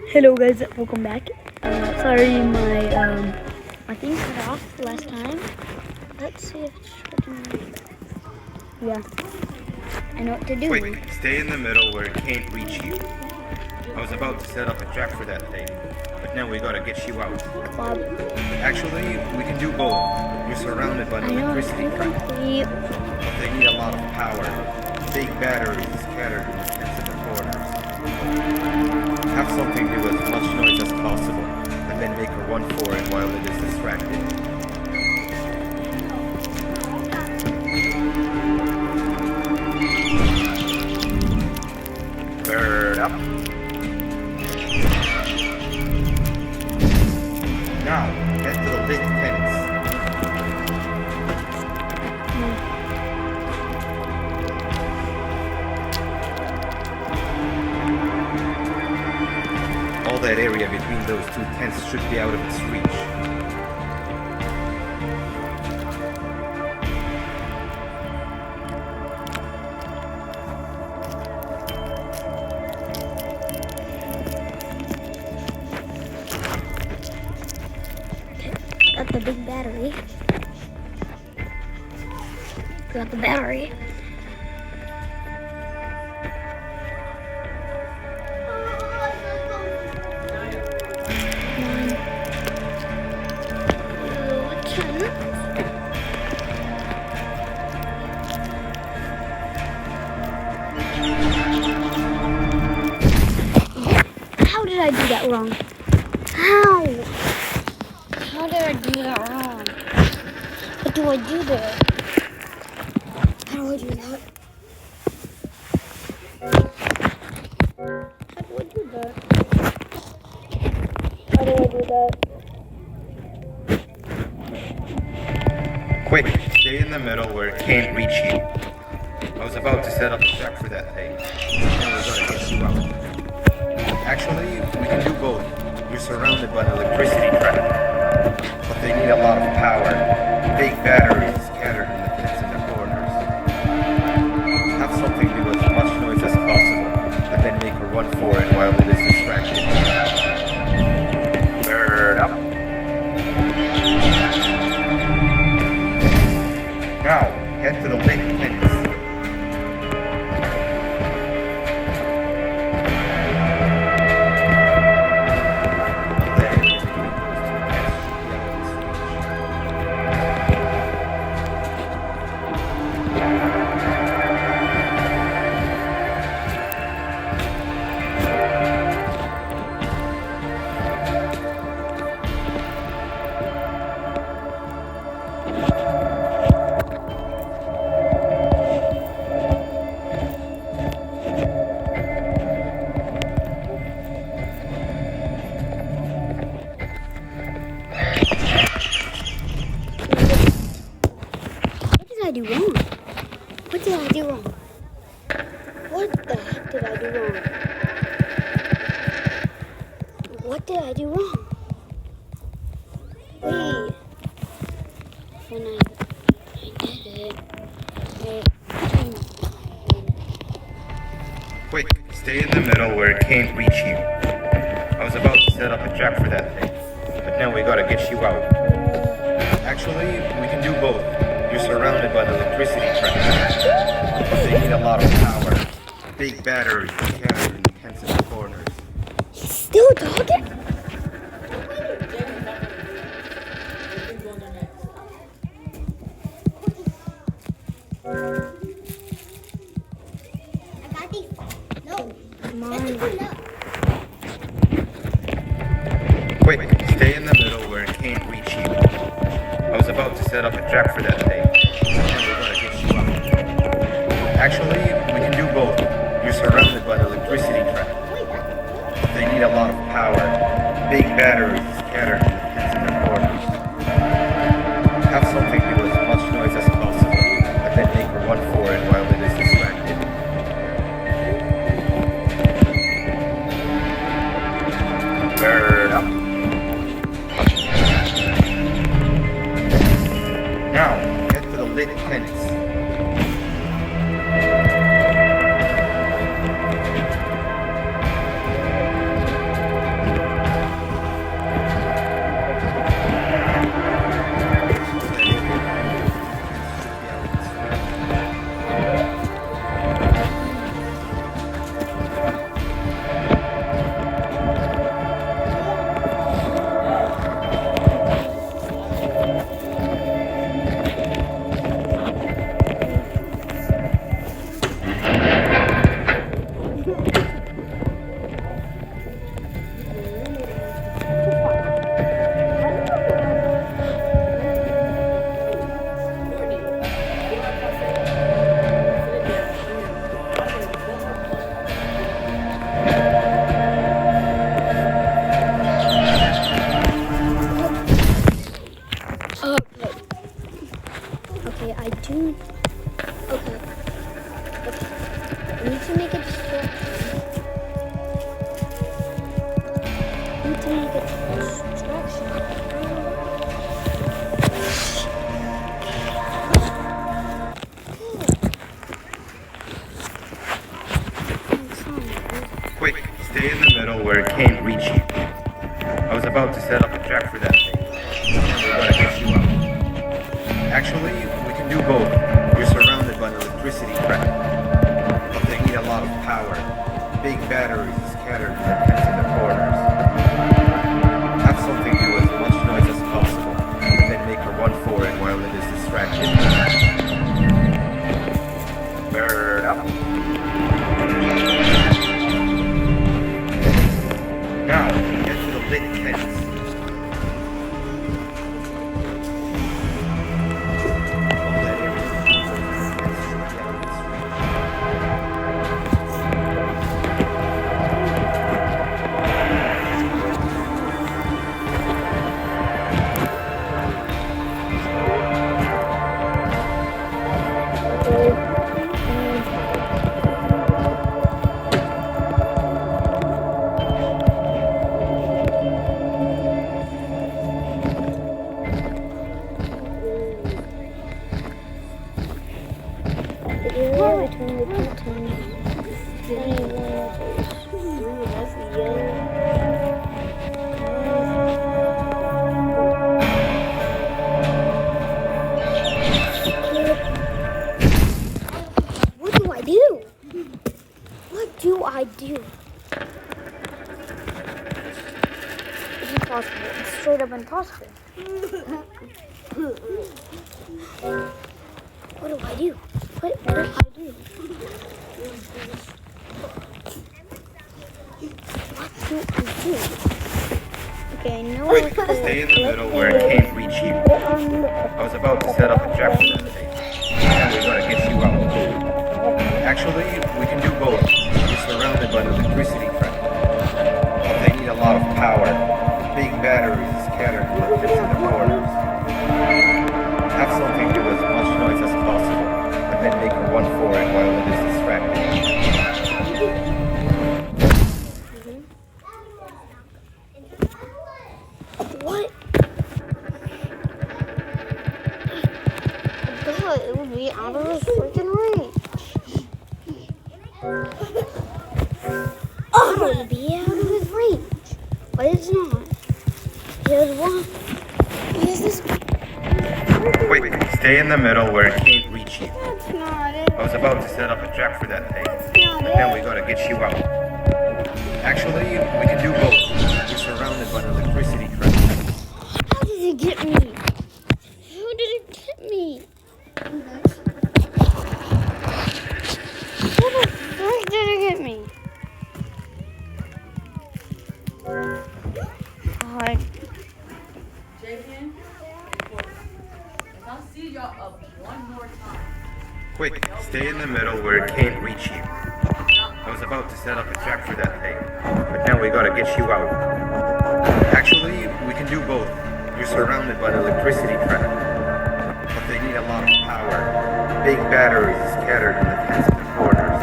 Hello guys, welcome back. Sorry my thing cut off last time. Let's see if it's working. Yeah, I know what to do. Quick, stay in the middle where it can't reach you. I was about to set up a trap for that thing, but now we gotta get you out. Bob, Actually, we can do both. You're surrounded by I an know electricity it's trap, complete. but they need a lot of power. Big batteries scattered in the sensitive corners. Have something do as much noise as possible, and then make a run for it while it is distracted. Bird up. Now, head to the big fence. All that area between those two tents should be out of its reach. Got the big battery. Got the battery. How did I do that wrong? How? How did I do that wrong? What do I do there? How do I do that? How do I do that? How do I do that? Quick, stay in the middle where it can't reach you. I was about to set up a trap for that thing. Now we're gonna get you out. Actually, we can do both. You're surrounded by an electricity trap, but they need a lot of power. Big batteries scattered in the pits and the corners. Have something do as much noise as possible, and then make a run for it while it is distracted. Bird up. Now, head to the big fence. What did I do wrong? What did I do wrong? What the heck did I do wrong? What did I do wrong? Wait. When I did it. Wait. Quick, stay in the middle where it can't reach you. I was about to set up a trap for that thing, but now we gotta get you out. Actually, we can do both. You're surrounded by the electricity trap, but they need a lot of power. Big batteries scattered in the pits and the corners. He's still talking? Come on. Quick, stay in the middle where it can't reach you. I was about to set up a trap for that thing, but now we're gonna get you out. Actually, we can do both. You're surrounded by the electricity trap, but they need a lot of power. Big batteries scattered in the pits and the corners. Have something do as much noise as possible, and then make a run for it while it is distracted. Bird up. Now, head to the lit fence. to make it traction. Quick, stay in the middle where it can't reach you. I was about to set up a trap for that thing. We're gonna get you out. Actually, we can do both. You're surrounded by an electricity trap. But they need a lot of power. Big batteries scattered in the tents in the corners. Have something do as much noise as possible, and then make a run for it while it is distracted. Bird up. Now, get to the lit tents. Between the two tents. Ooh, that's the yellow. What do I do? What do I do? It's impossible. It's straight up impossible. What do I do? What do I do? What do I do? Okay, I know Quick, stay in the middle where it can't reach you. I was about to set up a trap for that thing. And we're gonna get you out. Actually, we can do both. You're surrounded by an electricity trap. But they need a lot of power. Big batteries scattered in the tents in the corners. Have something do as much noise as possible, and then make a run for it while it is distracted. What? God, it would be out of his freaking reach. Oh, it would be out of his reach. But it's not. Here's one. Here's this. Quick, stay in the middle where it can't reach you. That's not it. I was about to set up a trap for that thing, Not but then it. we gotta get you out. Actually, we can do both. You're surrounded by an electricity trap. How did it get me? How did it get me? How the frick did it get me? God. Jaden, if I see y'all up one more time, Quick, stay in the middle where it can't reach you. I was about to set up a trap for that thing, but now we gotta get you out. Actually, we can do both. You're surrounded by an electricity trap. But they need a lot of power. Big batteries scattered in the tents in the corners.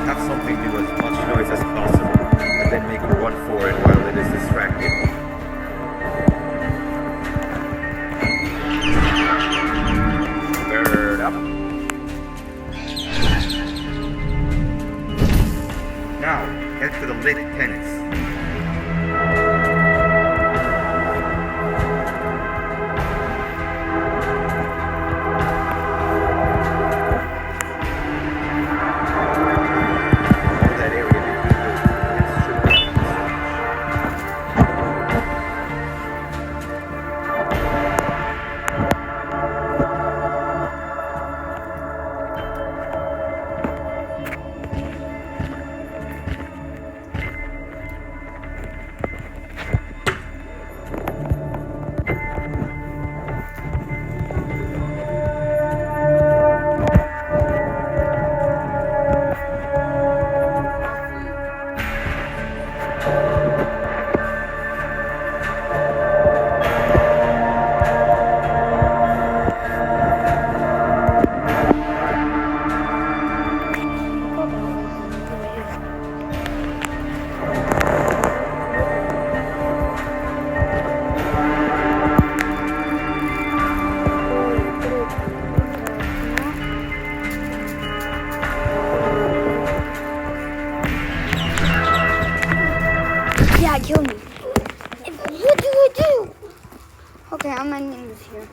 Have something do as much noise as possible, and then make a run for it while it is distracted. Bird up. Now, head to the lit tents. That area may be good. It's true. Dad, kill me. What do I do? Okay, I'm ending this here.